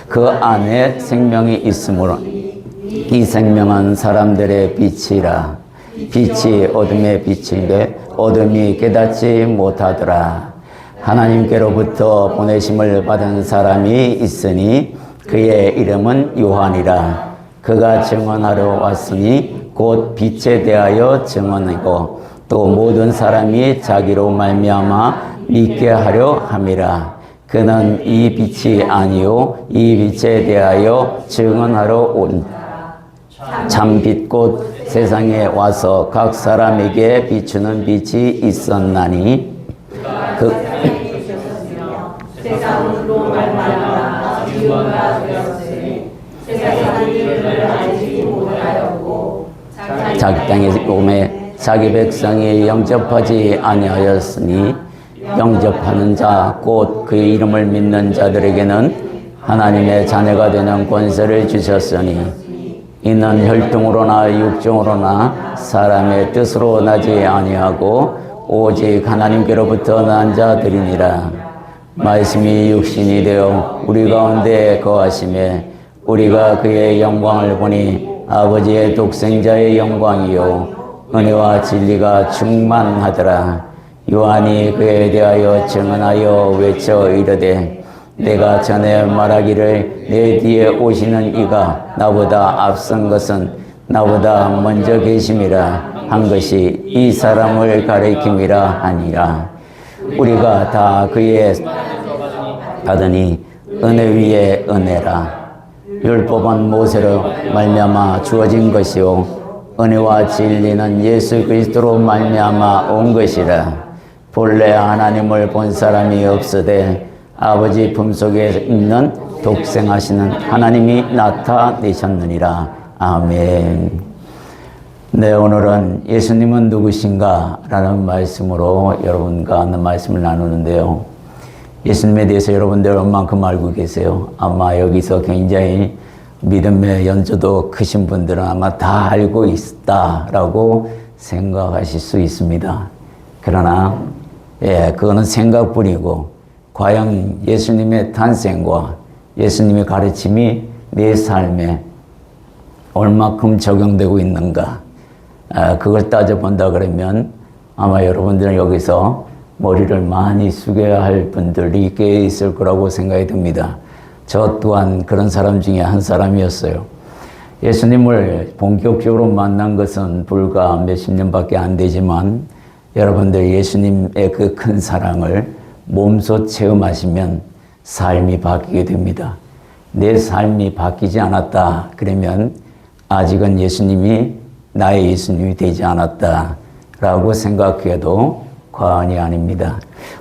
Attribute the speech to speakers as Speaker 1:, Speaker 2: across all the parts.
Speaker 1: 그 안에 생명이 있으므로 이 생명은 사람들의 빛이라. 빛이 어둠의 빛인데 어둠이 깨닫지 못하더라. 하나님께로부터 보내심을 받은 사람이 있으니 그의 이름은 요한이라. 그가 증언하러 왔으니 곧 빛에 대하여 증언이고 또 모든 사람이 자기로 말미암아 믿게 하려 함이라. 그는 이 빛이 아니요 이 빛에 대하여 증언하러 온 참빛 곧 세상에 와서 각 사람에게 비추는 빛이 있었나니
Speaker 2: 세상으로 말미암아 증거가 되었으니 세상은 이를 알지 못하였고
Speaker 1: 자기 땅에 오매 자기 백성이 영접하지 아니하였으니 영접하는 자 곧 그의 이름을 믿는 자들에게는 하나님의 자녀가 되는 권세를 주셨으니 이는 혈통으로나 육정으로나 사람의 뜻으로 나지 아니하고 오직 하나님께로부터 난 자들이니라. 말씀이 육신이 되어 우리 가운데 거하심에 우리가 그의 영광을 보니 아버지의 독생자의 영광이요 은혜와 진리가 충만하더라. 요한이 그에 대하여 증언하여 외쳐 이르되 내가 전에 말하기를 내 뒤에 오시는 이가 나보다 앞선 것은 나보다 먼저 계심이라 한 것이 이 사람을 가리킴이라 하니라. 우리가 다 그의 받으니 은혜 위에 은혜라. 율법은 모세로 말미암아 주어진 것이요 은혜와 진리는 예수 그리스도로 말미암아 온 것이라. 본래 하나님을 본 사람이 없으되 아버지 품속에 있는 독생하시는 하나님이 나타내셨느니라. 아멘. 네, 오늘은 예수님은 누구신가? 라는 말씀으로 여러분과 하는 말씀을 나누는데요. 예수님에 대해서 여러분들 얼만큼 알고 계세요? 아마 여기서 굉장히 믿음의 연조도 크신 분들은 아마 다 알고 있다라고 생각하실 수 있습니다. 그러나 그거는 생각뿐이고 과연 예수님의 탄생과 예수님의 가르침이 내 삶에 얼마큼 적용되고 있는가, 그걸 따져본다 그러면 아마 여러분들은 여기서 머리를 많이 숙여야 할 분들이 꽤 있을 거라고 생각이 듭니다. 저 또한 그런 사람 중에 한 사람이었어요. 예수님을 본격적으로 만난 것은 불과 몇십 년밖에 안 되지만 여러분들 예수님의 그 큰 사랑을 몸소 체험하시면 삶이 바뀌게 됩니다. 내 삶이 바뀌지 않았다 그러면 아직은 예수님이 나의 예수님이 되지 않았다 라고 생각해도 과언이 아닙니다.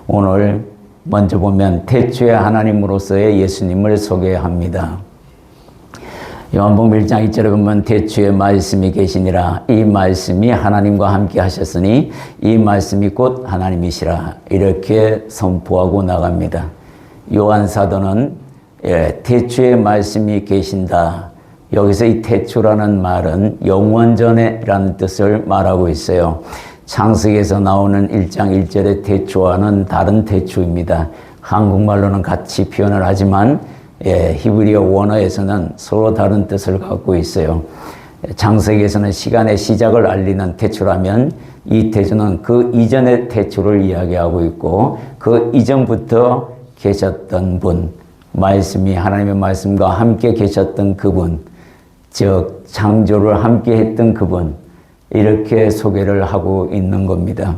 Speaker 1: 오늘 먼저 보면 태초의 하나님으로서의 예수님을 소개합니다. 요한복음 1장 1절에 보면 태초에 말씀이 계시니라. 이 말씀이 하나님과 함께 하셨으니 이 말씀이 곧 하나님이시라. 이렇게 선포하고 나갑니다. 요한 사도는 태초에 말씀이 계신다. 여기서 이 태초라는 말은 영원전에라는 뜻을 말하고 있어요. 창세기에서 나오는 1장 1절의 태초와는 다른 태초입니다. 한국말로는 같이 표현을 하지만 히브리어 원어에서는 서로 다른 뜻을 갖고 있어요. 창세기에서는 시간의 시작을 알리는 태초라면 이 태초는 그 이전의 태초를 이야기하고 있고 그 이전부터 계셨던 분, 말씀이 하나님의 말씀과 함께 계셨던 그분, 즉 창조를 함께 했던 그분, 이렇게 소개를 하고 있는 겁니다.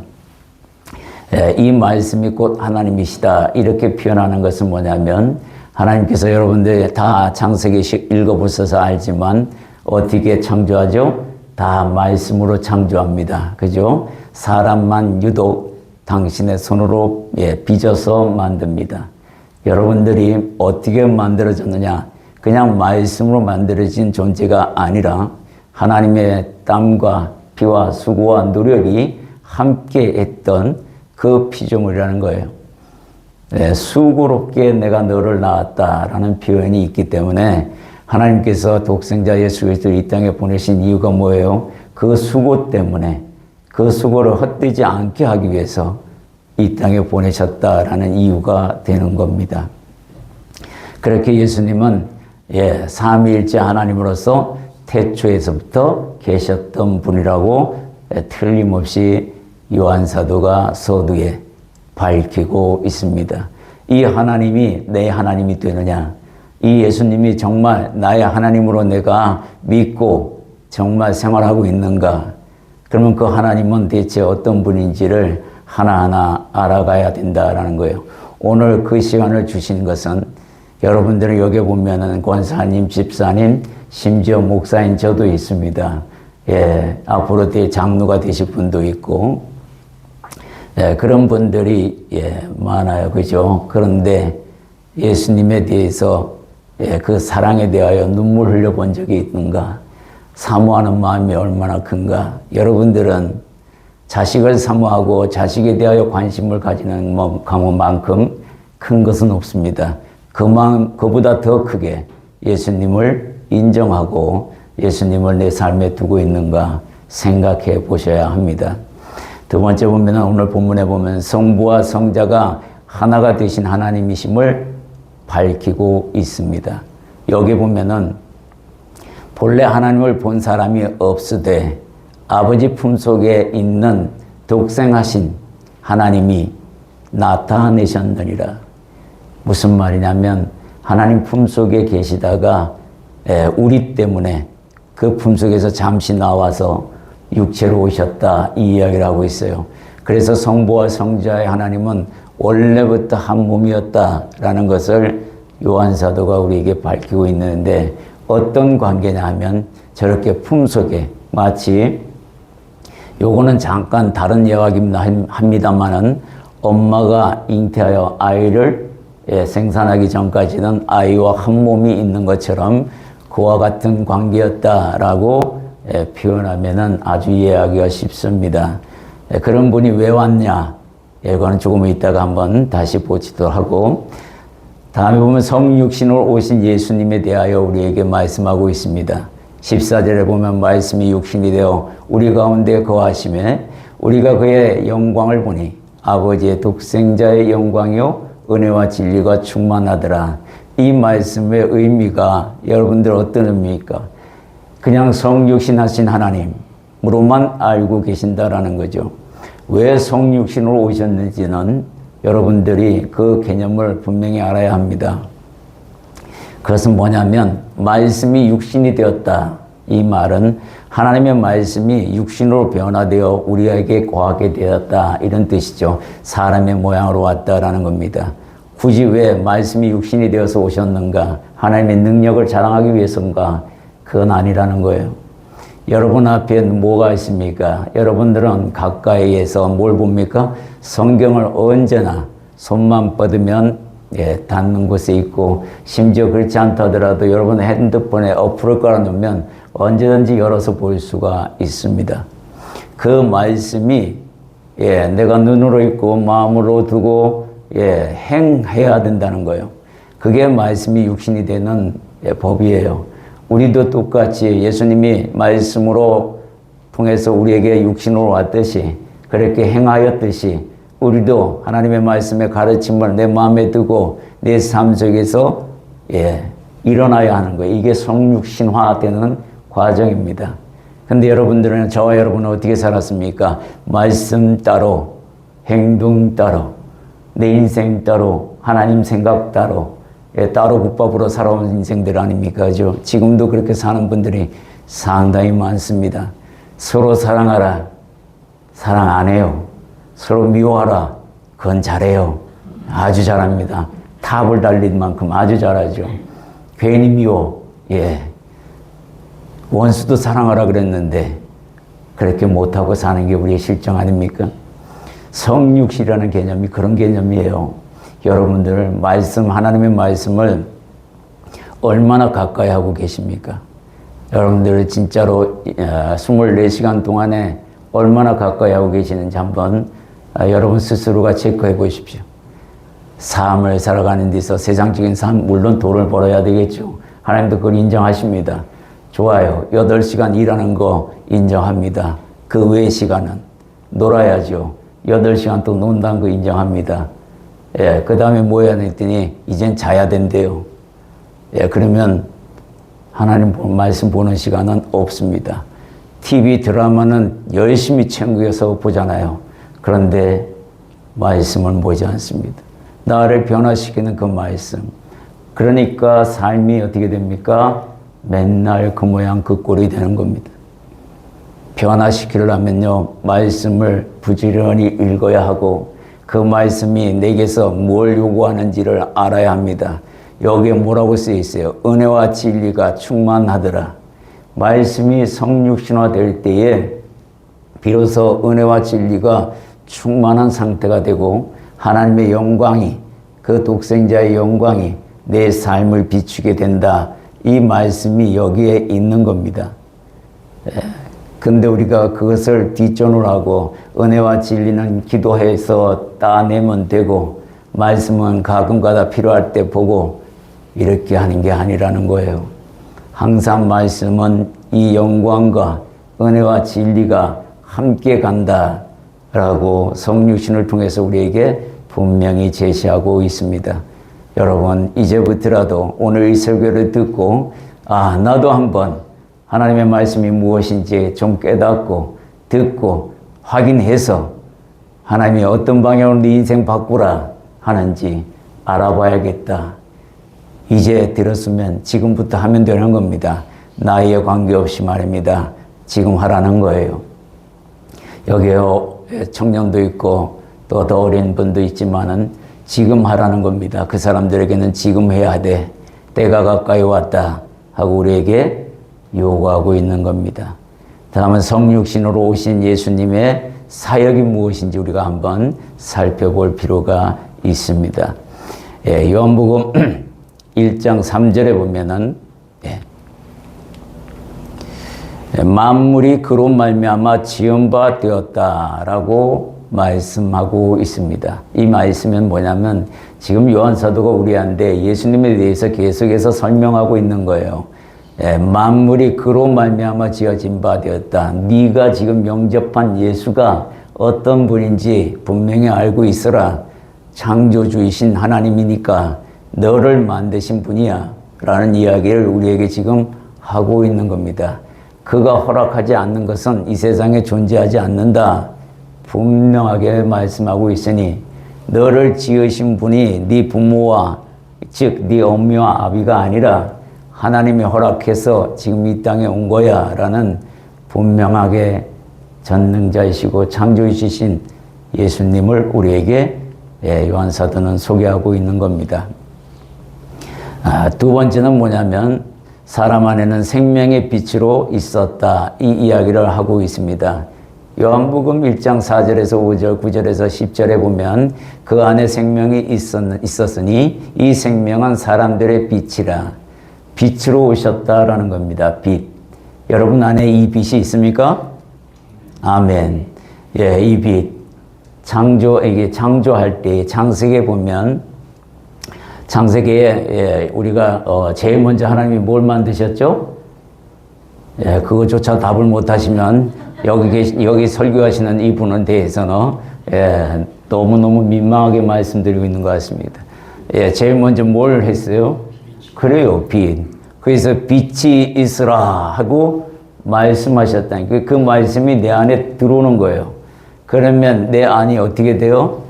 Speaker 1: 이 말씀이 곧 하나님이시다 이렇게 표현하는 것은 뭐냐면 하나님께서 여러분들 다 창세기 읽어보셔서 알지만 어떻게 창조하죠? 다 말씀으로 창조합니다. 그죠? 사람만 유독 당신의 손으로 빚어서 만듭니다. 여러분들이 어떻게 만들어졌느냐? 그냥 말씀으로 만들어진 존재가 아니라 하나님의 땀과 피와 수고와 노력이 함께 했던 그 피조물이라는 거예요. 수고롭게 내가 너를 낳았다라는 표현이 있기 때문에 하나님께서 독생자 예수 그리스도를 이 땅에 보내신 이유가 뭐예요? 그 수고 때문에 그 수고를 헛되지 않게 하기 위해서 이 땅에 보내셨다라는 이유가 되는 겁니다. 그렇게 예수님은 삼위일체 하나님으로서 태초에서부터 계셨던 분이라고 틀림없이 요한사도가 서두에 밝히고 있습니다. 이 하나님이 내 하나님이 되느냐? 이 예수님이 정말 나의 하나님으로 내가 믿고 정말 생활하고 있는가? 그러면 그 하나님은 대체 어떤 분인지를 하나하나 알아가야 된다라는 거예요. 오늘 그 시간을 주신 것은 여러분들은 여기 보면은 권사님, 집사님, 심지어 목사인 저도 있습니다. 앞으로 장로가 되실 분도 있고, 그런 분들이 많아요. 그죠? 그런데 예수님에 대해서 그 사랑에 대하여 눈물 흘려본 적이 있는가? 사모하는 마음이 얼마나 큰가? 여러분들은 자식을 사모하고 자식에 대하여 관심을 가지는 만큼 큰 것은 없습니다. 그보다 더 크게 예수님을 인정하고 예수님을 내 삶에 두고 있는가 생각해 보셔야 합니다. 두 번째 보면 오늘 본문에 보면 성부와 성자가 하나가 되신 하나님이심을 밝히고 있습니다. 여기 보면은 본래 하나님을 본 사람이 없으되 아버지 품속에 있는 독생하신 하나님이 나타내셨느니라. 무슨 말이냐면 하나님 품속에 계시다가 우리 때문에 그 품속에서 잠시 나와서 육체로 오셨다 이 이야기를 하고 있어요. 그래서 성부와 성자의 하나님은 원래부터 한 몸이었다라는 것을 요한사도가 우리에게 밝히고 있는데 어떤 관계냐 하면 저렇게 품속에 마치 요거는 잠깐 다른 이야기긴 합니다만은 엄마가 잉태하여 아이를 생산하기 전까지는 아이와 한 몸이 있는 것처럼 그와 같은 관계였다라고 표현하면은 아주 이해하기가 쉽습니다. 그런 분이 왜 왔냐? 이거는 조금 이따가 한번 다시 보지도 하고, 다음에 보면 성육신으로 오신 예수님에 대하여 우리에게 말씀하고 있습니다. 14절에 보면 말씀이 육신이 되어 우리 가운데 거하심에 우리가 그의 영광을 보니 아버지의 독생자의 영광이요 은혜와 진리가 충만하더라. 이 말씀의 의미가 여러분들 어떤 의미입니까? 그냥 성육신하신 하나님으로만 알고 계신다라는 거죠. 왜 성육신으로 오셨는지는 여러분들이 그 개념을 분명히 알아야 합니다. 그것은 뭐냐면 말씀이 육신이 되었다. 이 말은 하나님의 말씀이 육신으로 변화되어 우리에게 거하게 되었다. 이런 뜻이죠. 사람의 모양으로 왔다라는 겁니다. 굳이 왜 말씀이 육신이 되어서 오셨는가? 하나님의 능력을 자랑하기 위해서인가? 그건 아니라는 거예요. 여러분 앞에 뭐가 있습니까? 여러분들은 가까이에서 뭘 봅니까? 성경을 언제나 손만 뻗으면 닿는 곳에 있고, 심지어 그렇지 않다 하더라도 여러분 핸드폰에 어플을 깔아놓으면 언제든지 열어서 볼 수가 있습니다. 그 말씀이 내가 눈으로 읽고 마음으로 두고 행해야 된다는 거예요. 그게 말씀이 육신이 되는 법이에요. 우리도 똑같이 예수님이 말씀으로 통해서 우리에게 육신으로 왔듯이 그렇게 행하였듯이 우리도 하나님의 말씀의 가르침을 내 마음에 두고 내 삶 속에서 일어나야 하는 거예요. 이게 성육신화되는 과정입니다. 근데 여러분들은, 저와 여러분은 어떻게 살았습니까? 말씀 따로, 행동 따로, 내 인생 따로, 하나님 생각 따로, 따로 국밥으로 살아온 인생들 아닙니까? 그죠? 지금도 그렇게 사는 분들이 상당히 많습니다. 서로 사랑하라. 사랑 안 해요. 서로 미워하라. 그건 잘해요. 아주 잘합니다. 탑을 달린 만큼 아주 잘하죠. 괜히 미워. 원수도 사랑하라 그랬는데 그렇게 못하고 사는 게 우리의 실정 아닙니까? 성육신이라는 개념이 그런 개념이에요. 여러분들 말씀, 하나님의 말씀을 얼마나 가까이 하고 계십니까? 여러분들 진짜로 24시간 동안에 얼마나 가까이 하고 계시는지 한번 여러분 스스로가 체크해 보십시오. 삶을 살아가는 데서 세상적인 삶, 물론 돈을 벌어야 되겠죠. 하나님도 그걸 인정하십니다. 좋아요. 8시간 일하는 거 인정합니다. 그 외의 시간은 놀아야죠. 8시간 또 논다는 거 인정합니다. 그 다음에 뭐 해야 했더니 이젠 자야 된대요. 그러면 하나님 말씀 보는 시간은 없습니다. TV 드라마는 열심히 챙겨서 보잖아요. 그런데 말씀을 보지 않습니다. 나를 변화시키는 그 말씀. 그러니까 삶이 어떻게 됩니까? 맨날 그 모양 그 꼴이 되는 겁니다. 변화시키려면요, 말씀을 부지런히 읽어야 하고 그 말씀이 내게서 뭘 요구하는지를 알아야 합니다. 여기에 뭐라고 쓰여 있어요? 은혜와 진리가 충만하더라. 말씀이 성육신화 될 때에 비로소 은혜와 진리가 충만한 상태가 되고 하나님의 영광이, 그 독생자의 영광이 내 삶을 비추게 된다. 이 말씀이 여기에 있는 겁니다. 근데 우리가 그것을 뒷전으로 하고 은혜와 진리는 기도해서 따내면 되고 말씀은 가끔가다 필요할 때 보고 이렇게 하는 게 아니라는 거예요. 항상 말씀은 이 영광과 은혜와 진리가 함께 간다라고 성육신을 통해서 우리에게 분명히 제시하고 있습니다. 여러분, 이제부터라도 오늘 이 설교를 듣고 나도 한번 하나님의 말씀이 무엇인지 좀 깨닫고 듣고 확인해서 하나님이 어떤 방향으로 네 인생 바꾸라 하는지 알아봐야겠다. 이제 들었으면 지금부터 하면 되는 겁니다. 나이에 관계없이 말입니다. 지금 하라는 거예요. 여기에 청년도 있고 또 더 어린 분도 있지만은 지금 하라는 겁니다. 그 사람들에게는 지금 해야 돼. 때가 가까이 왔다 하고 우리에게 요구하고 있는 겁니다. 다음은 성육신으로 오신 예수님의 사역이 무엇인지 우리가 한번 살펴볼 필요가 있습니다. 요한복음 1장 3절에 보면은 만물이 그로 말미암아 지은 바 되었다라고 말씀하고 있습니다. 이 말씀은 뭐냐면 지금 요한 사도가 우리한테 예수님에 대해서 계속해서 설명하고 있는 거예요. 만물이 그로 말미암아 지어진 바 되었다. 네가 지금 영접한 예수가 어떤 분인지 분명히 알고 있어라. 창조주이신 하나님이니까 너를 만드신 분이야 라는 이야기를 우리에게 지금 하고 있는 겁니다. 그가 허락하지 않는 것은 이 세상에 존재하지 않는다. 분명하게 말씀하고 있으니 너를 지으신 분이 네 부모와 즉 네 어미와 아비가 아니라 하나님이 허락해서 지금 이 땅에 온 거야 라는 분명하게 전능자이시고 창조주이신 예수님을 우리에게 요한사도는 소개하고 있는 겁니다. 두 번째는 뭐냐면 사람 안에는 생명의 빛으로 있었다. 이 이야기를 하고 있습니다. 요한복음 1장 4절에서 5절, 9절에서 10절에 보면 그 안에 생명이 있었으니 이 생명은 사람들의 빛이라. 빛으로 오셨다라는 겁니다. 빛. 여러분 안에 이 빛이 있습니까? 아멘. 이 빛. 창조할 때 창세기에 보면 창세기에 우리가 제일 먼저 하나님이 뭘 만드셨죠? 그거조차 답을 못 하시면 여기 설교하시는 이분에 대해서는 너무너무 민망하게 말씀드리고 있는 것 같습니다. 제일 먼저 뭘 했어요? 그래요, 빛. 그래서 빛이 있으라 하고 말씀하셨다니까. 그 말씀이 내 안에 들어오는 거예요. 그러면 내 안이 어떻게 돼요?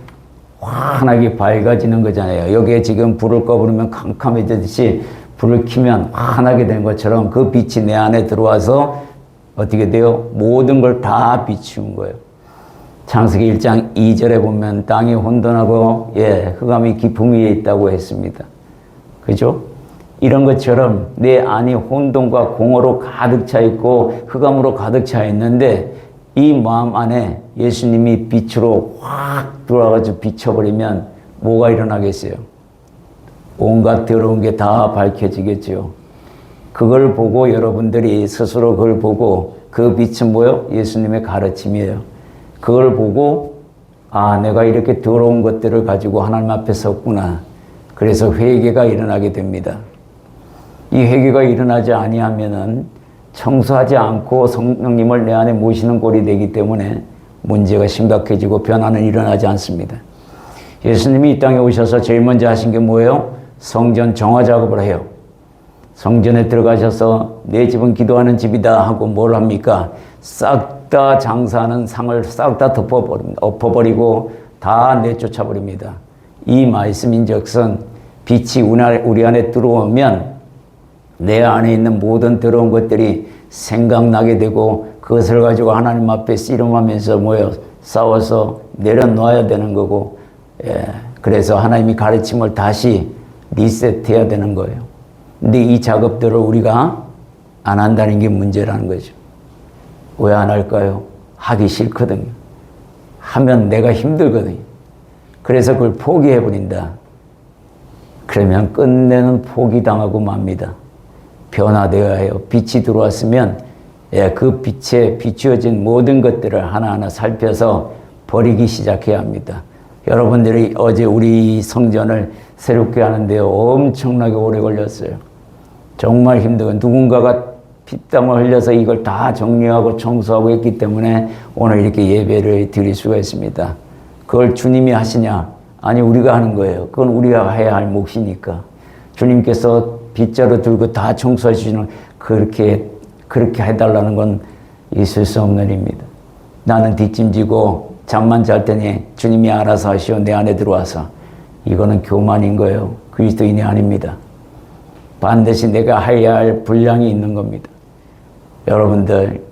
Speaker 1: 환하게 밝아지는 거잖아요. 여기에 지금 불을 꺼부르면 캄캄해지듯이 불을 켜면 환하게 된 것처럼 그 빛이 내 안에 들어와서 어떻게 돼요? 모든 걸 다 비추는 거예요. 창세기 1장 2절에 보면 땅이 혼돈하고 흑암이 깊음 위에 있다고 했습니다. 그죠? 이런 것처럼 내 안이 혼돈과 공허로 가득 차 있고 흑암으로 가득 차 있는데 이 마음 안에 예수님이 빛으로 확 들어와가지고 비춰버리면 뭐가 일어나겠어요? 온갖 더러운 게 다 밝혀지겠죠. 그걸 보고 여러분들이 스스로 그걸 보고 그 빛은 뭐예요? 예수님의 가르침이에요. 그걸 보고 내가 이렇게 더러운 것들을 가지고 하나님 앞에 섰구나. 그래서 회개가 일어나게 됩니다. 이 회개가 일어나지 아니하면은 청소하지 않고 성령님을 내 안에 모시는 꼴이 되기 때문에 문제가 심각해지고 변화는 일어나지 않습니다. 예수님이 이 땅에 오셔서 제일 먼저 하신 게 뭐예요? 성전 정화 작업을 해요. 성전에 들어가셔서 내 집은 기도하는 집이다 하고 뭘 합니까? 싹 다 장사하는 상을 싹 다 엎어버리고 다 내쫓아버립니다. 이 말씀인즉슨 빛이 우리 안에 들어오면 내 안에 있는 모든 더러운 것들이 생각나게 되고 그것을 가지고 하나님 앞에 씨름하면서 싸워서 내려놓아야 되는 거고, 그래서 하나님이 가르침을 다시 리셋해야 되는 거예요. 근데 이 작업들을 우리가 안 한다는 게 문제라는 거죠. 왜 안 할까요? 하기 싫거든요. 하면 내가 힘들거든요. 그래서 그걸 포기해버린다. 그러면 끝내는 포기당하고 맙니다. 변화되어야 해요. 빛이 들어왔으면 그 빛에 비추어진 모든 것들을 하나하나 살펴서 버리기 시작해야 합니다. 여러분들이 어제 우리 성전을 새롭게 하는데 엄청나게 오래 걸렸어요. 정말 힘들고 누군가가 피땀을 흘려서 이걸 다 정리하고 청소하고 했기 때문에 오늘 이렇게 예배를 드릴 수가 있습니다. 그걸 주님이 하시냐? 아니, 우리가 하는 거예요. 그건 우리가 해야 할 몫이니까. 주님께서 빗자루 들고 다 청소해 주시는 그렇게 해달라는 건 있을 수 없는 일입니다. 나는 뒷짐지고 잠만 잘 테니 주님이 알아서 하시오. 내 안에 들어와서. 이거는 교만인 거예요. 그리스도인이 아닙니다. 반드시 내가 해야 할 분량이 있는 겁니다. 여러분들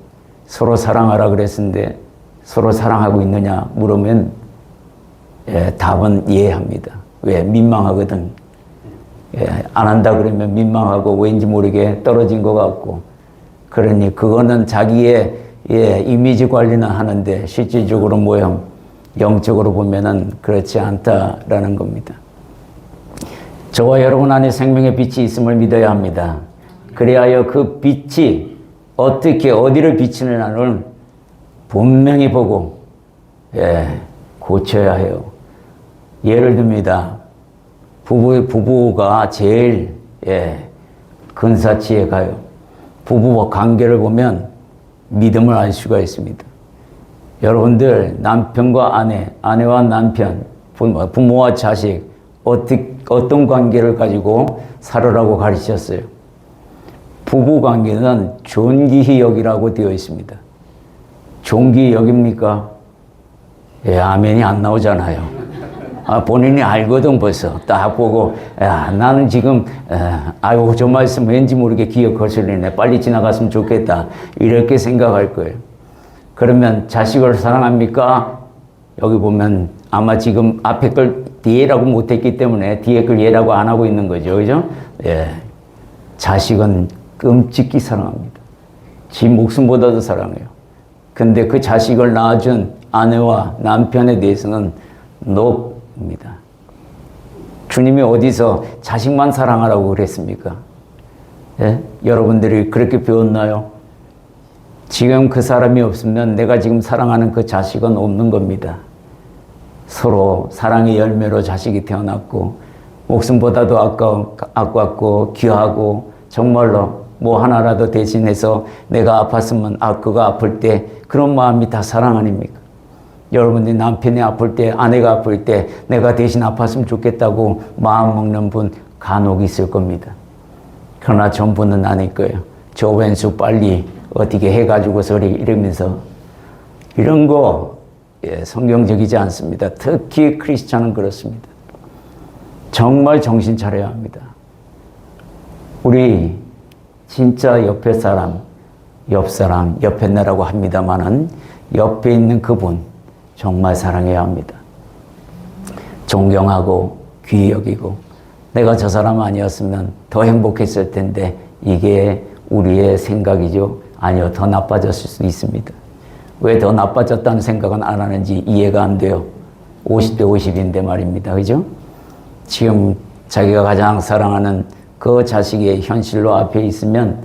Speaker 1: 서로 사랑하라 그랬는데 서로 사랑하고 있느냐 물으면 답은 이해합니다. 왜? 민망하거든. 안 한다 그러면 민망하고 왠지 모르게 떨어진 것 같고, 그러니 그거는 자기의 이미지 관리는 하는데 실질적으로 영적으로 보면은 그렇지 않다라는 겁니다. 저와 여러분 안에 생명의 빛이 있음을 믿어야 합니다. 그리하여 그 빛이 어떻게 어디를 비치느냐를 분명히 보고 고쳐야 해요. 예를 듭니다. 부부가 제일 근사치에 가요. 부부 관계를 보면 믿음을 알 수가 있습니다. 여러분들 남편과 아내와 남편, 부모와 자식 어떤 관계를 가지고 살으라고 가르치셨어요? 부부 관계는 존귀히 여기라고 되어 있습니다. 존귀히 여깁니까? 아멘이 안 나오잖아요. 본인이 알거든 벌써. 딱 보고 나는 지금 아이고 저 말씀 왠지 모르게 기억거슬리네. 빨리 지나갔으면 좋겠다. 이렇게 생각할 거예요. 그러면 자식을 사랑합니까? 여기 보면 아마 지금 앞에 걸 뒤에라고 못했기 때문에 뒤에 걸 얘라고 안 하고 있는 거죠. 그죠? 자식은 끔찍히 사랑합니다. 지 목숨보다도 사랑해요. 근데 그 자식을 낳아준 아내와 남편에 대해서는 높습니다. 주님이 어디서 자식만 사랑하라고 그랬습니까? 여러분들이 그렇게 배웠나요? 지금 그 사람이 없으면 내가 지금 사랑하는 그 자식은 없는 겁니다. 서로 사랑의 열매로 자식이 태어났고 목숨보다도 아깝고 귀하고 정말로 뭐 하나라도 대신해서 내가 아팠으면 그거 아플 때 그런 마음이 다 사랑 아닙니까? 여러분들이 남편이 아플 때 아내가 아플 때 내가 대신 아팠으면 좋겠다고 마음 먹는 분 간혹 있을 겁니다. 그러나 전부는 아닐 거예요. 저 왼수 빨리 어떻게 해가지고서 이러면서 이런 거 성경적이지 않습니다. 특히 크리스찬은 그렇습니다. 정말 정신 차려야 합니다. 우리 진짜 옆에 사람, 옆에 내라고 합니다만은 옆에 있는 그분 정말 사랑해야 합니다. 존경하고 귀히 여기고 내가 저 사람 아니었으면 더 행복했을 텐데 이게 우리의 생각이죠. 아니요, 더 나빠졌을 수도 있습니다. 왜 더 나빠졌다는 생각은 안 하는지 이해가 안 돼요. 50대 50인데 말입니다. 그죠? 지금 자기가 가장 사랑하는 그 자식의 현실로 앞에 있으면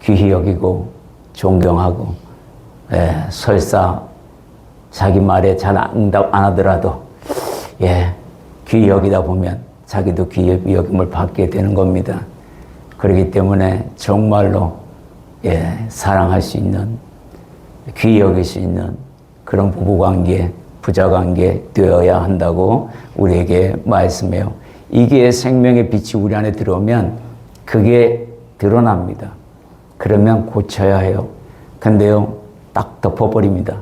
Speaker 1: 귀히 여기고 존경하고 설사 자기 말에 잘 응답 안 하더라도 귀히 여기다 보면 자기도 귀히 여김을 받게 되는 겁니다. 그렇기 때문에 정말로 사랑할 수 있는 귀히 여길 수 있는 그런 부부관계, 부자관계 되어야 한다고 우리에게 말씀해요. 이게 생명의 빛이 우리 안에 들어오면 그게 드러납니다. 그러면 고쳐야 해요. 근데요, 딱 덮어버립니다.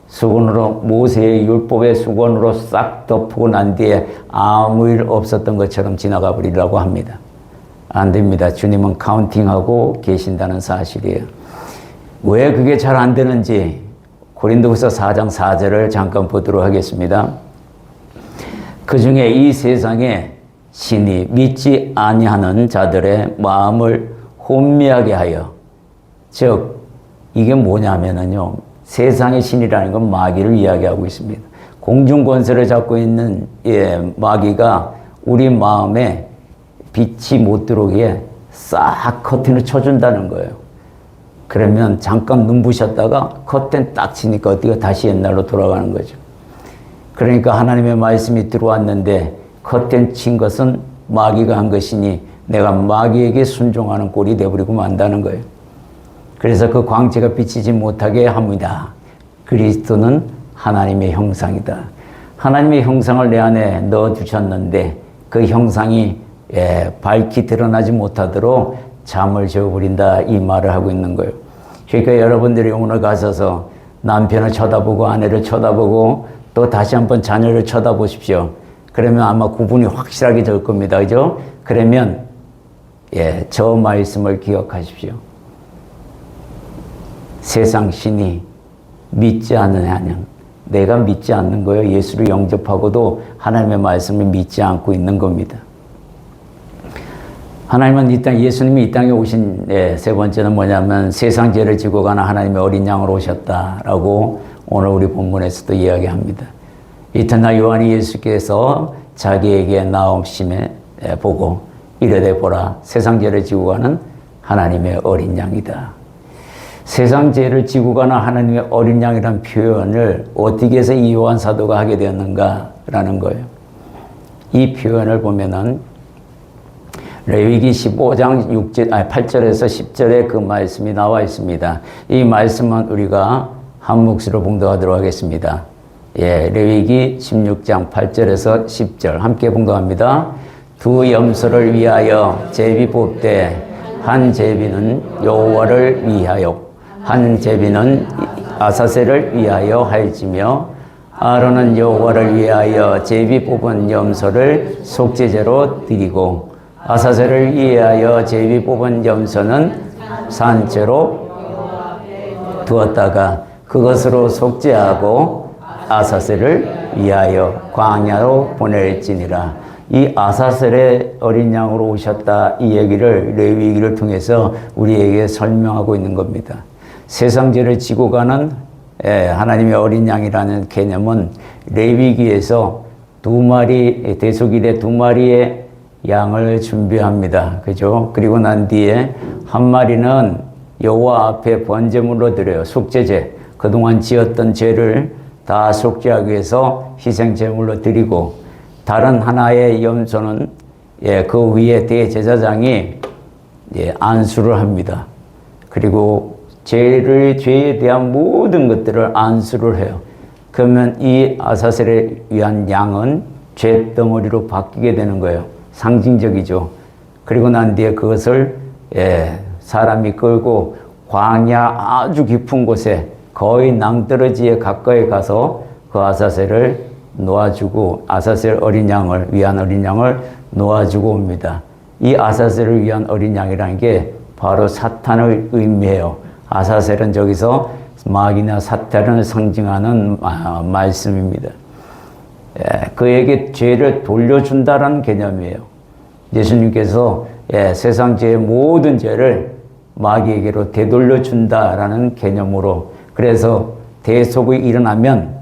Speaker 1: 수건으로, 모세의 율법의 수건으로 싹 덮고 난 뒤에 아무 일 없었던 것처럼 지나가 버리려고 합니다. 안 됩니다. 주님은 카운팅하고 계신다는 사실이에요. 왜 그게 잘 안 되는지 고린도후서 4장 4절을 잠깐 보도록 하겠습니다. 그 중에 이 세상에 신이 믿지 아니하는 자들의 마음을 혼미하게 하여, 즉 이게 뭐냐면은요, 세상의 신이라는 건 마귀를 이야기하고 있습니다. 공중 권세를 잡고 있는 마귀가 우리 마음에 빛이 못 들어오게 싹 커튼을 쳐준다는 거예요. 그러면 잠깐 눈부셨다가 커튼 딱 치니까 어디가 다시 옛날로 돌아가는 거죠. 그러니까 하나님의 말씀이 들어왔는데 커튼 친 것은 마귀가 한 것이니 내가 마귀에게 순종하는 꼴이 되어버리고 만다는 거예요. 그래서 그 광채가 비치지 못하게 합니다. 그리스도는 하나님의 형상이다. 하나님의 형상을 내 안에 넣어주셨는데 그 형상이 밝히 드러나지 못하도록 잠을 재워버린다, 이 말을 하고 있는 거예요. 그러니까 여러분들이 오늘 가셔서 남편을 쳐다보고 아내를 쳐다보고 또 다시 한번 자녀를 쳐다보십시오. 그러면 아마 구분이 확실하게 될 겁니다. 그죠? 그러면 저 말씀을 기억하십시오. 세상 신이 믿지 않느냐는 내가 믿지 않는 거예요. 예수를 영접하고도 하나님의 말씀을 믿지 않고 있는 겁니다. 하나님은 예수님이 이 땅에 오신 세 번째는 뭐냐면 세상 죄를 지고 가는 하나님의 어린 양으로 오셨다라고 오늘 우리 본문에서도 이야기합니다. 이튿날 요한이 예수께서 자기에게 나오심에 보고 이르되 보라, 세상 죄를 지고 가는 하나님의 어린 양이다. 세상 죄를 지고 가는 하나님의 어린 양이라는 표현을 어떻게 해서 이 요한 사도가 하게 되었는가라는 거예요. 이 표현을 보면은 레위기 15장 8절에서 10절에 그 말씀이 나와 있습니다. 이 말씀은 우리가 한 몫으로 봉독하도록 하겠습니다. 레위기 16장 8절에서 10절 함께 봉독합니다. 두 염소를 위하여 제비 뽑되 한 제비는 여호와를 위하여 한 제비는 아사셀을 위하여 할지며 아론은 여호와를 위하여 제비 뽑은 염소를 속죄제로 드리고 아사셀을 위하여 제비 뽑은 염소는 산채로 두었다가 그것으로 속죄하고 아사셀을 위하여 광야로 보낼지니라. 이 아사셀의 어린 양으로 오셨다, 이 얘기를 레위기를 통해서 우리에게 설명하고 있는 겁니다. 세상 죄를 지고 가는 하나님의 어린 양이라는 개념은 레위기에서 대속일에 2마리의 양을 준비합니다. 그죠? 그리고 난 뒤에 한 마리는 여호와 앞에 번제물로 드려요. 속죄제. 그동안 지었던 죄를 다 속죄하기 위해서 희생제물로 드리고, 다른 하나의 염소는 그 위에 대제사장이 안수를 합니다. 그리고 죄에 대한 모든 것들을 안수를 해요. 그러면 이 아사셀을 위한 양은 죄덩어리로 바뀌게 되는 거예요. 상징적이죠. 그리고 난 뒤에 그것을 사람이 끌고 광야 아주 깊은 곳에 거의 낭떠러지에 가까이 가서 그 아사셀을 놓아주고, 아사셀 어린 양을 위한 어린 양을 놓아주고 옵니다. 이 아사셀을 위한 어린 양이라는 게 바로 사탄을 의미해요. 아사셀은 저기서 마귀나 사탄을 상징하는 말씀입니다. 그에게 죄를 돌려준다라는 개념이에요. 예수님께서 세상 죄의 모든 죄를 마귀에게로 되돌려준다라는 개념으로, 그래서 대속이 일어나면,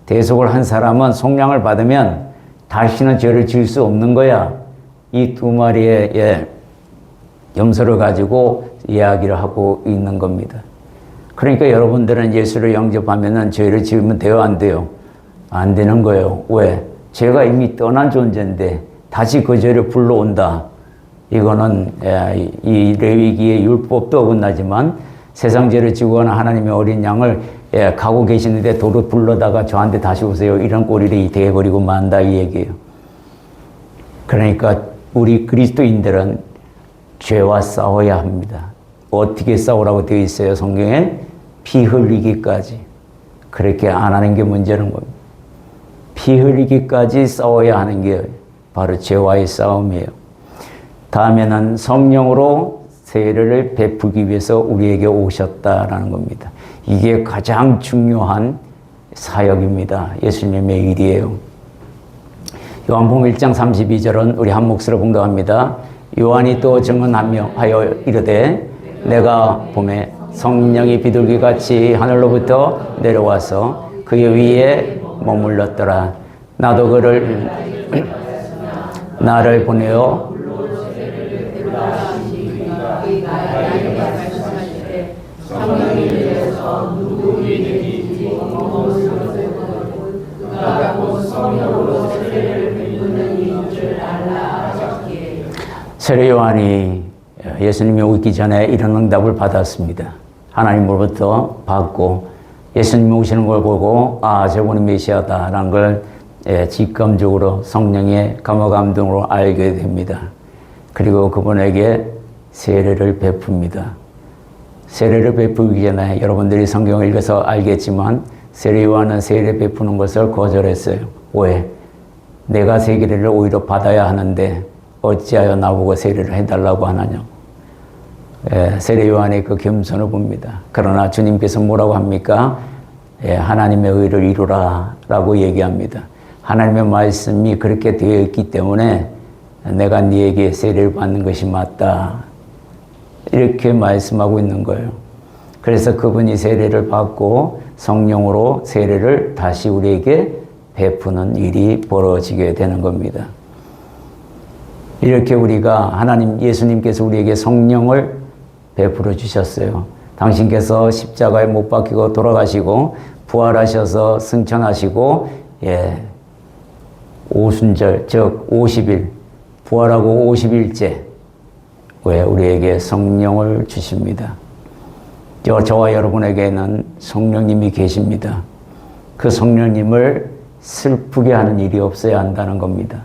Speaker 1: 대속을 한 사람은 속량을 받으면 다시는 죄를 지을 수 없는 거야. 이 2마리의 염소를 가지고 이야기를 하고 있는 겁니다. 그러니까 여러분들은 예수를 영접하면은 죄를 지으면 돼요, 안 돼요? 안 되는 거예요. 왜? 죄가 이미 떠난 존재인데 다시 그 죄를 불러온다. 이거는 이 레위기의 율법도 어긋나지만 세상 죄를 지고 가는 하나님의 어린 양을 가고 계시는데 도로 불러다가 저한테 다시 오세요, 이런 꼴이 되어버리고 만다, 이 얘기예요. 그러니까 우리 그리스도인들은 죄와 싸워야 합니다. 어떻게 싸우라고 되어 있어요? 성경에 피 흘리기까지. 그렇게 안 하는 게 문제는 겁니다. 피 흘리기까지 싸워야 하는 게 바로 죄와의 싸움이에요. 다음에는 성령으로 세례를 베풀기 위해서 우리에게 오셨다라는 겁니다. 이게 가장 중요한 사역입니다. 예수님의 일이에요. 요한복음 1장 32절은 우리 한 몫으로 봉독합니다. 요한이 또 증언하여 이르되 내가 봄에 성령이 비둘기같이 하늘로부터 내려와서 그의 위에 머물렀더라. 나도 그를 나를 보내어 세례 요한이 예수님이 오기 전에 이런 응답을 받았습니다. 하나님으로부터 받고 예수님이 오시는 걸 보고 저분이 메시아다라는 걸 직감적으로 성령의 감화감동으로 알게 됩니다. 그리고 그분에게 세례를 베풉니다. 세례를 베풀기 전에 여러분들이 성경을 읽어서 알겠지만 세례 요한은 세례 베푸는 것을 거절했어요. 왜? 내가 세례를 오히려 받아야 하는데 어찌하여 나보고 세례를 해달라고 하느냐. 세례 요한의 그 겸손을 봅니다. 그러나 주님께서 뭐라고 합니까? 하나님의 의를 이루라 라고 얘기합니다. 하나님의 말씀이 그렇게 되어 있기 때문에 내가 네에게 세례를 받는 것이 맞다. 이렇게 말씀하고 있는 거예요. 그래서 그분이 세례를 받고 성령으로 세례를 다시 우리에게 베푸는 일이 벌어지게 되는 겁니다. 이렇게 우리가 예수님께서 우리에게 성령을 베풀어 주셨어요. 당신께서 십자가에 못 박히고 돌아가시고 부활하셔서 승천하시고 오순절 즉 50일 부활하고 50일째 왜 우리에게 성령을 주십니다. 저와 여러분에게는 성령님이 계십니다. 그 성령님을 슬프게 하는 일이 없어야 한다는 겁니다.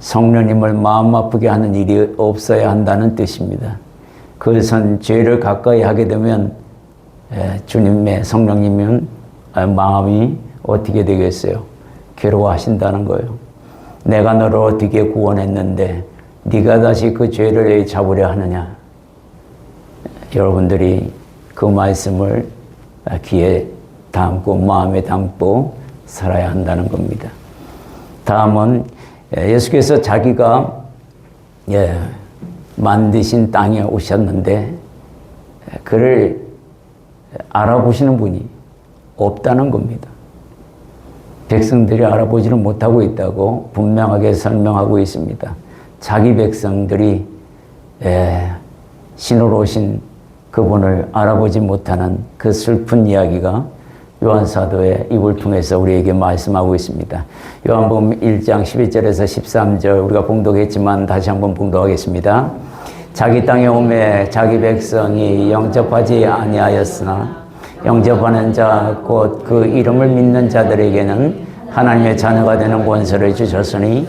Speaker 1: 성령님을 마음 아프게 하는 일이 없어야 한다는 뜻입니다. 그것은 죄를 가까이 하게 되면 주님의 성령님은 마음이 어떻게 되겠어요? 괴로워하신다는 거예요. 내가 너를 어떻게 구원했는데 네가 다시 그 죄를 왜 잡으려 하느냐. 여러분들이 그 말씀을 귀에 담고 마음에 담고 살아야 한다는 겁니다. 다음은 예수께서 자기가 만드신 땅에 오셨는데 그를 알아보시는 분이 없다는 겁니다. 백성들이 알아보지를 못하고 있다고 분명하게 설명하고 있습니다. 자기 백성들이 신으로 오신 그분을 알아보지 못하는 그 슬픈 이야기가 요한사도의 입을 통해서 우리에게 말씀하고 있습니다. 요한복음 1장 12절에서 13절 우리가 봉독했지만 다시 한번 봉독하겠습니다. 자기 땅에 오매 자기 백성이 영접하지 아니하였으나 영접하는 자 곧 그 이름을 믿는 자들에게는 하나님의 자녀가 되는 권세를 주셨으니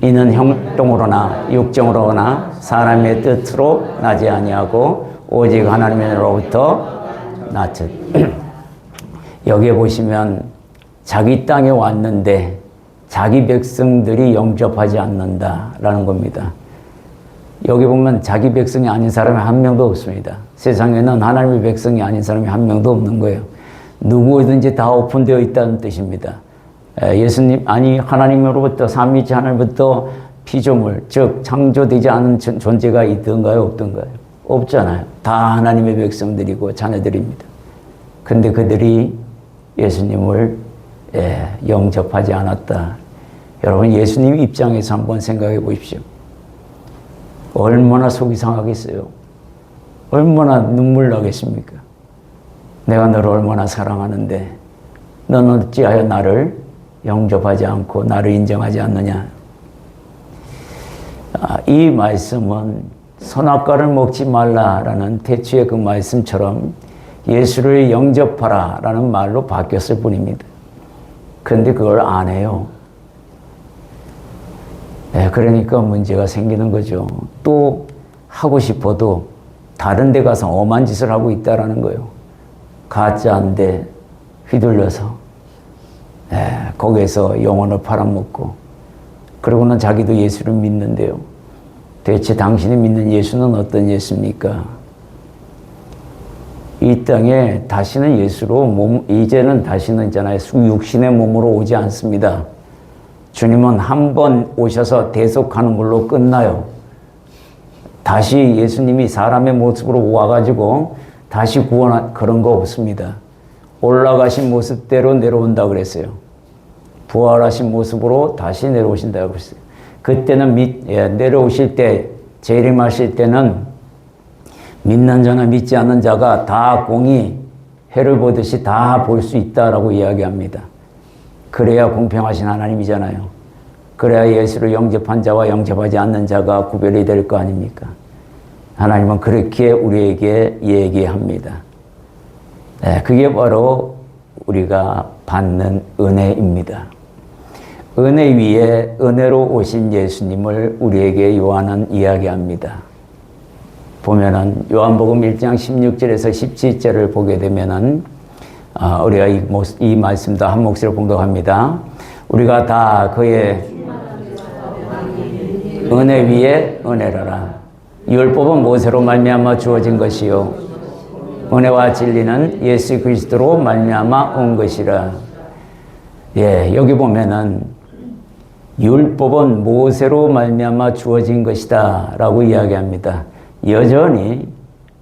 Speaker 1: 이는 형통으로나 육정으로나 사람의 뜻으로 나지 아니하고 오직 하나님으로부터 나듯. 여기에 보시면 자기 땅에 왔는데 자기 백성들이 영접하지 않는다라는 겁니다. 여기 보면 자기 백성이 아닌 사람이 한 명도 없습니다. 세상에는 하나님의 백성이 아닌 사람이 한 명도 없는 거예요. 누구든지 다 오픈되어 있다는 뜻입니다. 하나님으로부터 삼위일체 하나님부터 피조물, 즉 창조되지 않은 존재가 있던가요, 없던가요? 없잖아요. 다 하나님의 백성들이고 자녀들입니다. 근데 그들이 예수님을 영접하지 않았다. 여러분 예수님 입장에서 한번 생각해 보십시오. 얼마나 속이 상하겠어요? 얼마나 눈물 나겠습니까? 내가 너를 얼마나 사랑하는데 너는 어찌하여 나를 영접하지 않고 나를 인정하지 않느냐? 이 말씀은 선악과를 먹지 말라라는 태초의 그 말씀처럼 예수를 영접하라라는 말로 바뀌었을 뿐입니다. 그런데 그걸 안 해요. 그러니까 문제가 생기는 거죠. 또 하고 싶어도 다른 데 가서 엄한 짓을 하고 있다라는 거예요. 가짜인데 휘둘려서 거기에서 영혼을 팔아먹고, 그러고는 자기도 예수를 믿는데요. 대체 당신이 믿는 예수는 어떤 예수입니까? 이 땅에 다시는 예수로 이제는 다시는 있잖아요. 육신의 몸으로 오지 않습니다. 주님은 한 번 오셔서 대속하는 걸로 끝나요. 다시 예수님이 사람의 모습으로 와가지고 다시 구원한 그런 거 없습니다. 올라가신 모습대로 내려온다 그랬어요. 부활하신 모습으로 다시 내려오신다고 그랬어요. 그때는 내려오실 때, 재림하실 때는 믿는 자나 믿지 않는 자가 다 공이 해를 보듯이 다 볼 수 있다라고 이야기합니다. 그래야 공평하신 하나님이잖아요. 그래야 예수를 영접한 자와 영접하지 않는 자가 구별이 될 거 아닙니까? 하나님은 그렇게 우리에게 얘기합니다. 그게 바로 우리가 받는 은혜입니다. 은혜 위에 은혜로 오신 예수님을 우리에게 요한은 이야기합니다. 보면은 요한복음 1장 16절에서 17절을 보게 되면은 우리가 이 말씀도 한 목소리로 봉독합니다. 우리가 다 그의 은혜 위에 은혜라라. 율법은 모세로 말미암아 주어진 것이요 은혜와 진리는 예수 그리스도로 말미암아 온 것이라. 여기 보면은 율법은 모세로 말미암아 주어진 것이다 라고 이야기합니다. 여전히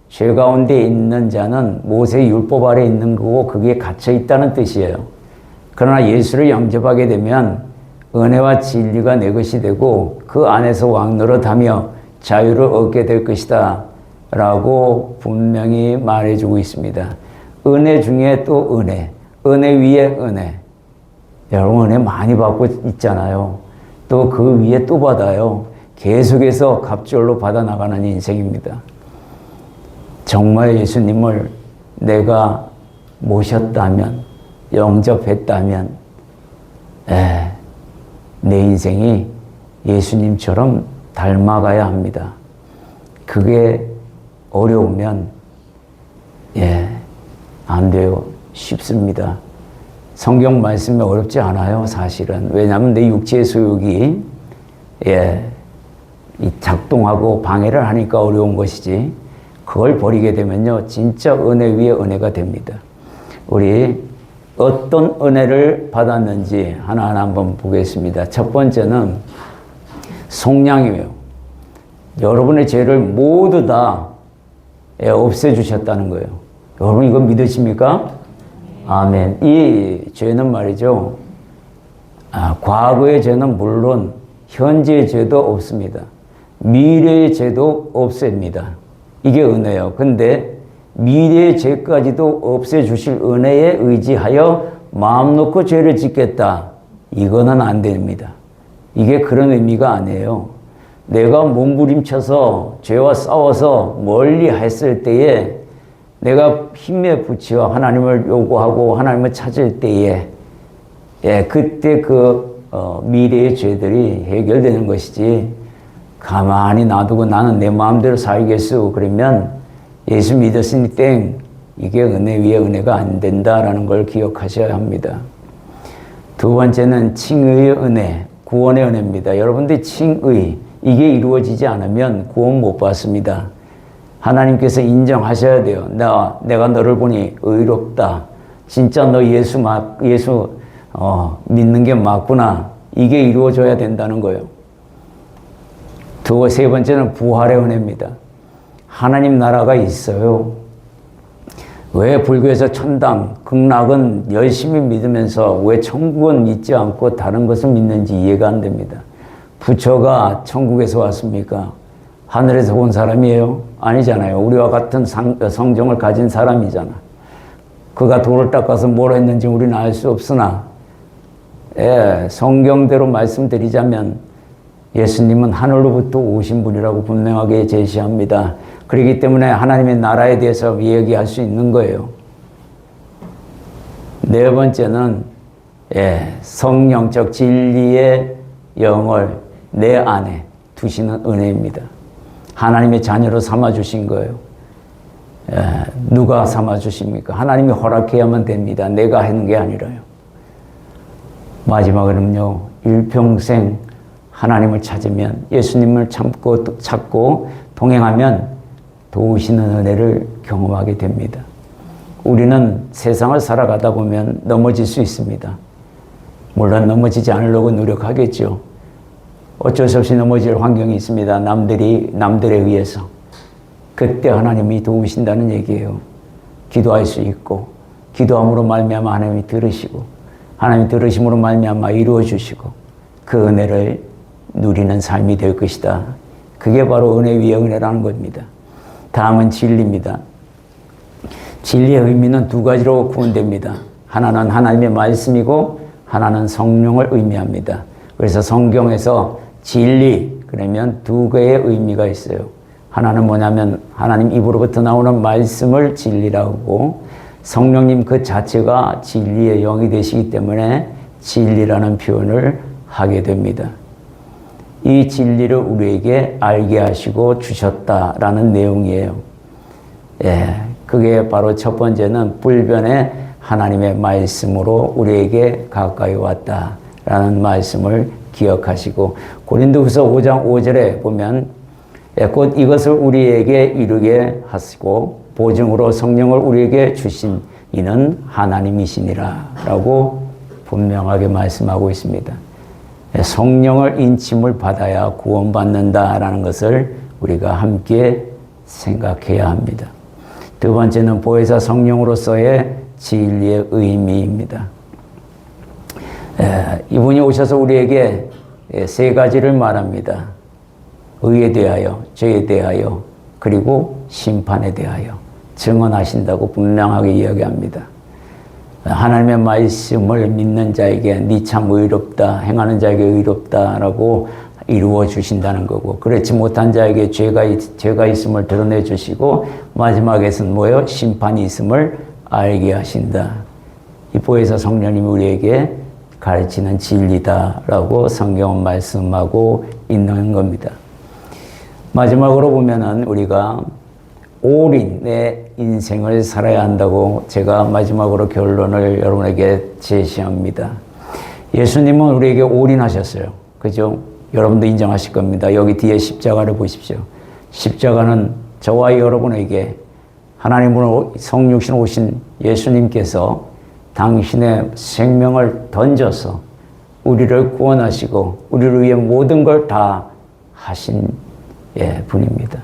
Speaker 1: 죄 가운데 있는 자는 모세 율법 아래 있는 거고 그게 갇혀 있다는 뜻이에요. 그러나 예수를 영접하게 되면 은혜와 진리가 내 것이 되고 그 안에서 왕노릇하며 자유를 얻게 될 것이다 라고 분명히 말해주고 있습니다. 은혜 중에 또 은혜, 은혜 위에 은혜. 여러분 은혜 많이 받고 있잖아요. 또 그 위에 또 받아요. 계속해서 갑절로 받아나가는 인생입니다. 정말 예수님을 내가 모셨다면, 영접했다면 내 인생이 예수님처럼 닮아가야 합니다. 그게 어려우면 안 돼요. 쉽습니다. 성경 말씀이 어렵지 않아요, 사실은. 왜냐하면 내 육체의 소욕이 이 작동하고 방해를 하니까 어려운 것이지, 그걸 버리게 되면요 진짜 은혜 위에 은혜가 됩니다. 우리 어떤 은혜를 받았는지 하나하나 한번 보겠습니다. 첫 번째는 속량이에요. 여러분의 죄를 모두 다 없애주셨다는 거예요. 여러분 이거 믿으십니까? 아멘. 이 죄는 말이죠, 과거의 죄는 물론 현재의 죄도 없습니다. 미래의 죄도 없앱니다. 이게 은혜예요. 근데 미래의 죄까지도 없애주실 은혜에 의지하여 마음 놓고 죄를 짓겠다, 이거는 안 됩니다. 이게 그런 의미가 아니에요. 내가 몸부림쳐서 죄와 싸워서 멀리 했을 때에, 내가 힘에 부치어 하나님을 요구하고 하나님을 찾을 때에 그때 미래의 죄들이 해결되는 것이지, 가만히 놔두고 나는 내 마음대로 살겠어 그러면 예수 믿었으니 땡, 이게 은혜 위에 은혜가 안 된다라는 걸 기억하셔야 합니다. 두 번째는 칭의의 은혜, 구원의 은혜입니다. 여러분들 칭의, 이게 이루어지지 않으면 구원 못 받습니다. 하나님께서 인정하셔야 돼요. 내가 너를 보니 의롭다. 진짜 너 예수 믿는 게 맞구나. 이게 이루어져야 된다는 거예요. 세 번째는 부활의 은혜입니다. 하나님 나라가 있어요. 왜 불교에서 천당, 극락은 열심히 믿으면서 왜 천국은 믿지 않고 다른 것을 믿는지 이해가 안 됩니다. 부처가 천국에서 왔습니까? 하늘에서 온 사람이에요? 아니잖아요. 우리와 같은 성정을 가진 사람이잖아. 그가 돌을 닦아서 뭘 했는지 우리는 알 수 없으나, 성경대로 말씀드리자면 예수님은 하늘로부터 오신 분이라고 분명하게 제시합니다. 그렇기 때문에 하나님의 나라에 대해서 이야기할 수 있는 거예요. 네 번째는 성령적 진리의 영을 내 안에 두시는 은혜입니다. 하나님의 자녀로 삼아주신 거예요. 누가 삼아주십니까? 하나님이 허락해야만 됩니다. 내가 하는 게 아니라요. 마지막으로는요, 일평생 하나님을 찾으면, 예수님을 찾고 동행하면 도우시는 은혜를 경험하게 됩니다. 우리는 세상을 살아가다 보면 넘어질 수 있습니다. 물론 넘어지지 않으려고 노력하겠죠. 어쩔 수 없이 넘어질 환경이 있습니다. 남들에 의해서. 그때 하나님이 도우신다는 얘기예요. 기도할 수 있고, 기도함으로 말미암아 하나님이 들으시고, 하나님이 들으심으로 말미암아 이루어 주시고, 그 은혜를 누리는 삶이 될 것이다. 그게 바로 은혜 위에 은혜라는 겁니다. 다음은 진리입니다. 진리의 의미는 두 가지로 구분됩니다. 하나는 하나님의 말씀이고 하나는 성령을 의미합니다. 그래서 성경에서 진리 그러면 두 개의 의미가 있어요. 하나는 뭐냐면 하나님 입으로부터 나오는 말씀을 진리라고 하고, 성령님 그 자체가 진리의 영이 되시기 때문에 진리라는 표현을 하게 됩니다. 이 진리를 우리에게 알게 하시고 주셨다라는 내용이에요. 그게 바로 첫 번째는 불변의 하나님의 말씀으로 우리에게 가까이 왔다라는 말씀을 기억하시고, 고린도후서 5장 5절에 보면 곧 이것을 우리에게 이루게 하시고 보증으로 성령을 우리에게 주신 이는 하나님이시니라 라고 분명하게 말씀하고 있습니다. 성령을 인침을 받아야 구원받는다라는 것을 우리가 함께 생각해야 합니다. 두 번째는 보혜사 성령으로서의 진리의 의미입니다. 이분이 오셔서 우리에게 세 가지를 말합니다. 의에 대하여, 죄에 대하여, 그리고 심판에 대하여 증언하신다고 분명하게 이야기합니다. 하나님의 말씀을 믿는 자에게 니 참 의롭다, 행하는 자에게 의롭다라고 이루어 주신다는 거고, 그렇지 못한 자에게 죄가 있음을 드러내 주시고, 마지막에서는 뭐예요? 심판이 있음을 알게 하신다. 이 보혜사 성령님이 우리에게 가르치는 진리다라고 성경은 말씀하고 있는 겁니다. 마지막으로 보면은 우리가 올인의 인생을 살아야 한다고 제가 마지막으로 결론을 여러분에게 제시합니다. 예수님은 우리에게 올인하셨어요. 그죠? 여러분도 인정하실 겁니다. 여기 뒤에 십자가를 보십시오. 십자가는 저와 여러분에게 하나님으로 성육신 오신 예수님께서 당신의 생명을 던져서 우리를 구원하시고 우리를 위해 모든 걸 다 하신 분입니다.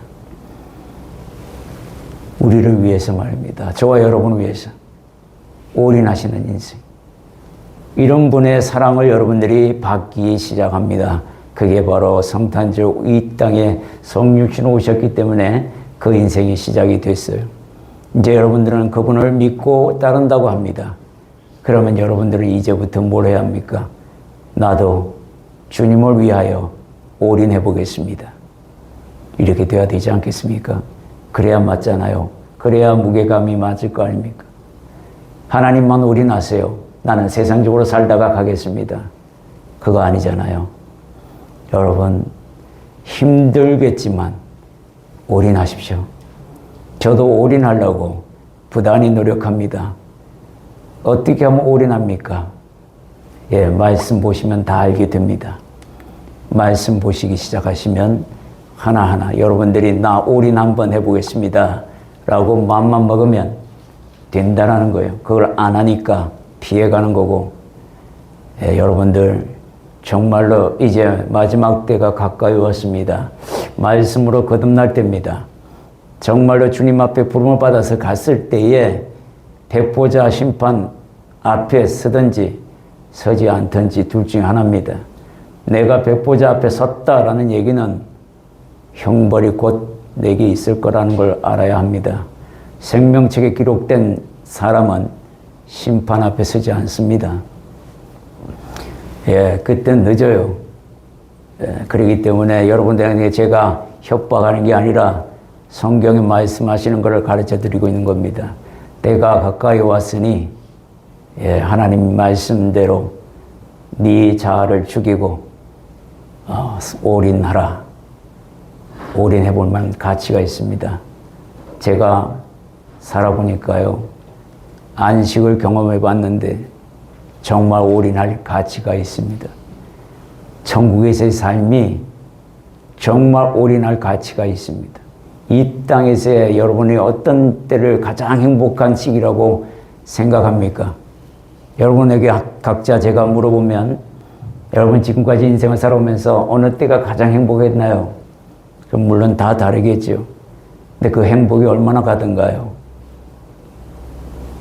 Speaker 1: 우리를 위해서 말입니다. 저와 여러분을 위해서 올인하시는 인생. 이런 분의 사랑을 여러분들이 받기 시작합니다. 그게 바로 성탄절 이 땅에 성육신 오셨기 때문에 그 인생이 시작이 됐어요. 이제 여러분들은 그분을 믿고 따른다고 합니다. 그러면 여러분들은 이제부터 뭘 해야 합니까? 나도 주님을 위하여 올인해 보겠습니다. 이렇게 돼야 되지 않겠습니까? 그래야 맞잖아요. 그래야 무게감이 맞을 거 아닙니까? 하나님만 올인하세요. 나는 세상적으로 살다가 가겠습니다. 그거 아니잖아요. 여러분 힘들겠지만 올인하십시오. 저도 올인하려고 부단히 노력합니다. 어떻게 하면 올인합니까? 말씀 보시면 다 알게 됩니다. 말씀 보시기 시작하시면 하나하나 여러분들이 나 올인 한번 해보겠습니다 라고 마음만 먹으면 된다라는 거예요. 그걸 안 하니까 피해가는 거고, 여러분들 정말로 이제 마지막 때가 가까이 왔습니다. 말씀으로 거듭날 때입니다. 정말로 주님 앞에 부름을 받아서 갔을 때에 백보자 심판 앞에 서든지 서지 않든지 둘 중에 하나입니다. 내가 백보자 앞에 섰다라는 얘기는 형벌이 곧 내게 있을 거라는 걸 알아야 합니다. 생명책에 기록된 사람은 심판 앞에 서지 않습니다. 그땐 늦어요. 그렇기 때문에 여러분들에게 제가 협박하는 게 아니라 성경에 말씀하시는 것을 가르쳐 드리고 있는 겁니다. 때가 가까이 왔으니 하나님 말씀대로 네 자아를 죽이고 올인하라. 올인해 볼 만한 가치가 있습니다. 제가 살아보니까요, 안식을 경험해 봤는데 정말 올인할 가치가 있습니다. 천국에서의 삶이 정말 올인할 가치가 있습니다. 이 땅에서의 여러분이 어떤 때를 가장 행복한 시기라고 생각합니까? 여러분에게 각자 제가 물어보면 여러분 지금까지 인생을 살아오면서 어느 때가 가장 행복했나요? 그럼 물론 다 다르겠죠. 근데 그 행복이 얼마나 가든가요?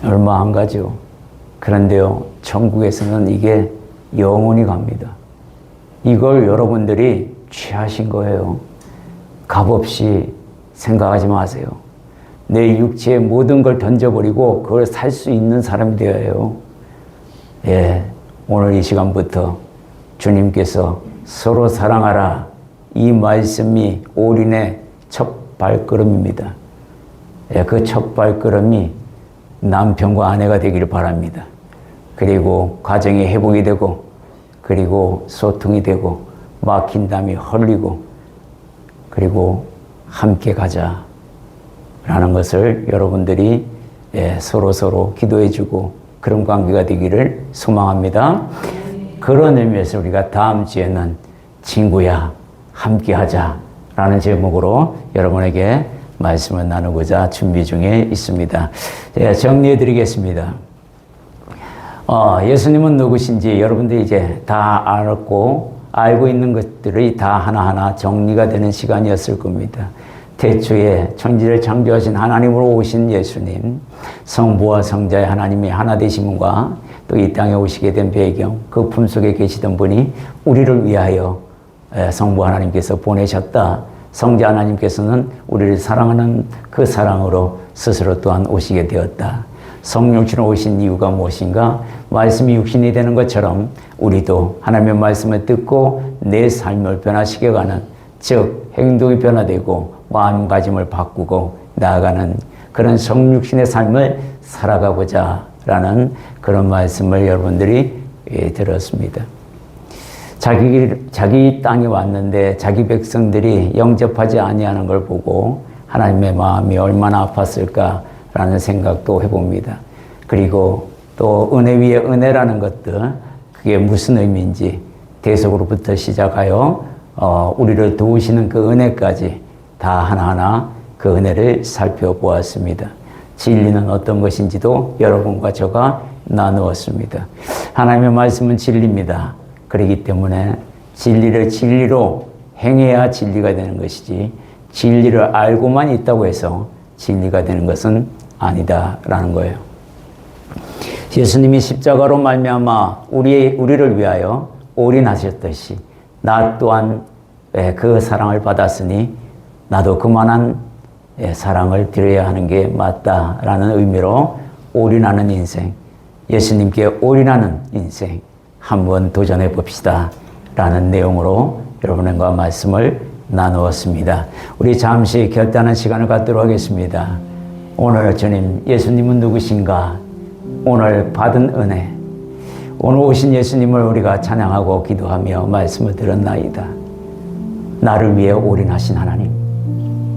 Speaker 1: 얼마 안 가죠. 그런데요, 천국에서는 이게 영원히 갑니다. 이걸 여러분들이 취하신 거예요. 값없이 생각하지 마세요. 내 육체의 모든 걸 던져버리고 그걸 살 수 있는 사람이 되어야 해요. 예, 오늘 이 시간부터 주님께서 서로 사랑하라, 이 말씀이 올인의 첫 발걸음입니다. 예, 그 첫 발걸음이 남편과 아내가 되기를 바랍니다. 그리고 가정이 회복이 되고, 그리고 소통이 되고, 막힌 담이 흘리고, 그리고 함께 가자 라는 것을 여러분들이 서로 기도해주고 그런 관계가 되기를 소망합니다. 그런 의미에서 우리가 다음 주에는 친구야 함께 하자 라는 제목으로 여러분에게 말씀을 나누고자 준비 중에 있습니다. 정리해 드리겠습니다. 예수님은 누구신지 여러분들이 이제 다 알고 있는 것들이 다 하나하나 정리가 되는 시간이었을 겁니다. 태초에 천지를 창조하신 하나님으로 오신 예수님, 성부와 성자의 하나님이 하나 되심과 또 이 땅에 오시게 된 배경, 그 품속에 계시던 분이 우리를 위하여 성부 하나님께서 보내셨다. 성자 하나님께서는 우리를 사랑하는 그 사랑으로 스스로 또한 오시게 되었다. 성육신으로 오신 이유가 무엇인가? 말씀이 육신이 되는 것처럼 우리도 하나님의 말씀을 듣고 내 삶을 변화시켜가는, 즉 행동이 변화되고 마음가짐을 바꾸고 나아가는 그런 성육신의 삶을 살아가고자 라는 그런 말씀을 여러분들이 들었습니다. 자기 땅에 왔는데 자기 백성들이 영접하지 아니하는 걸 보고 하나님의 마음이 얼마나 아팠을까라는 생각도 해봅니다. 그리고 또 은혜 위에 은혜라는 것들, 그게 무슨 의미인지 대속으로부터 시작하여 우리를 도우시는 그 은혜까지 다 하나하나 그 은혜를 살펴보았습니다. 진리는 어떤 것인지도 여러분과 저가 나누었습니다. 하나님의 말씀은 진리입니다. 그렇기 때문에 진리를 진리로 행해야 진리가 되는 것이지, 진리를 알고만 있다고 해서 진리가 되는 것은 아니다라는 거예요. 예수님이 십자가로 말미암아 우리를 위하여 올인하셨듯이 나 또한 그 사랑을 받았으니 나도 그만한 사랑을 드려야 하는 게 맞다라는 의미로 올인하는 인생, 예수님께 올인하는 인생 한번 도전해 봅시다 라는 내용으로 여러분과 말씀을 나누었습니다. 우리 잠시 결단하는 시간을 갖도록 하겠습니다. 오늘 주님, 예수님은 누구신가? 오늘 받은 은혜, 오늘 오신 예수님을 우리가 찬양하고 기도하며 말씀을 들었나이다. 나를 위해 올인하신 하나님,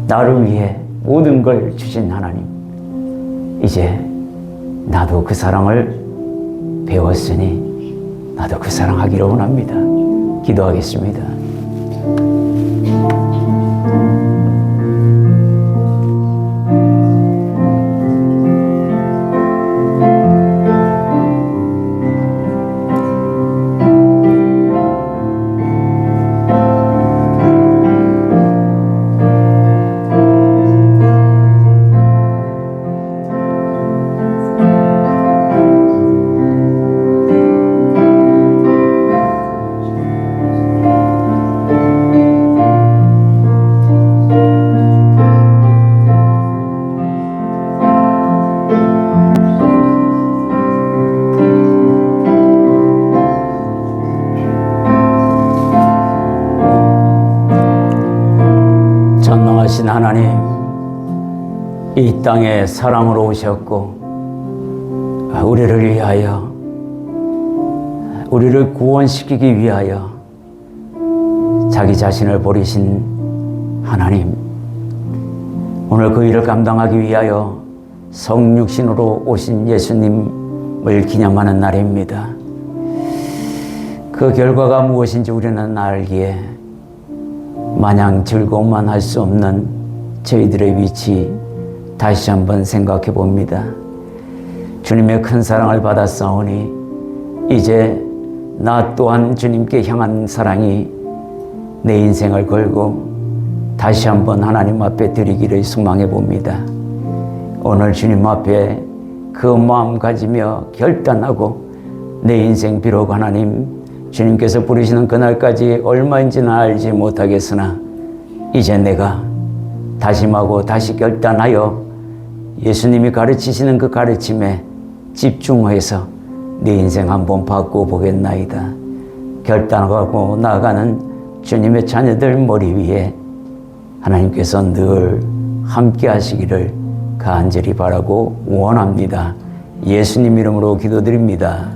Speaker 1: 나를 위해 모든 걸 주신 하나님, 이제 나도 그 사랑을 배웠으니 나도 그 사랑하기를 원합니다. 기도하겠습니다. 전능하신 하나님, 이 땅에 사랑으로 오셨고 우리를 위하여, 우리를 구원시키기 위하여 자기 자신을 버리신 하나님, 오늘 그 일을 감당하기 위하여 성육신으로 오신 예수님을 기념하는 날입니다. 그 결과가 무엇인지 우리는 알기에 마냥 즐거움만 할 수 없는 저희들의 위치 다시 한번 생각해 봅니다. 주님의 큰 사랑을 받았사오니 이제 나 또한 주님께 향한 사랑이 내 인생을 걸고 다시 한번 하나님 앞에 드리기를 소망해 봅니다. 오늘 주님 앞에 그 마음 가지며 결단하고 내 인생 비록 하나님 주님께서 부르시는 그날까지 얼마인지는 알지 못하겠으나 이제 내가 다짐하고 다시 결단하여 예수님이 가르치시는 그 가르침에 집중해서 내 인생 한번 바꿔보겠나이다. 결단하고 나아가는 주님의 자녀들 머리 위에 하나님께서 늘 함께 하시기를 간절히 바라고 원합니다. 예수님 이름으로 기도드립니다.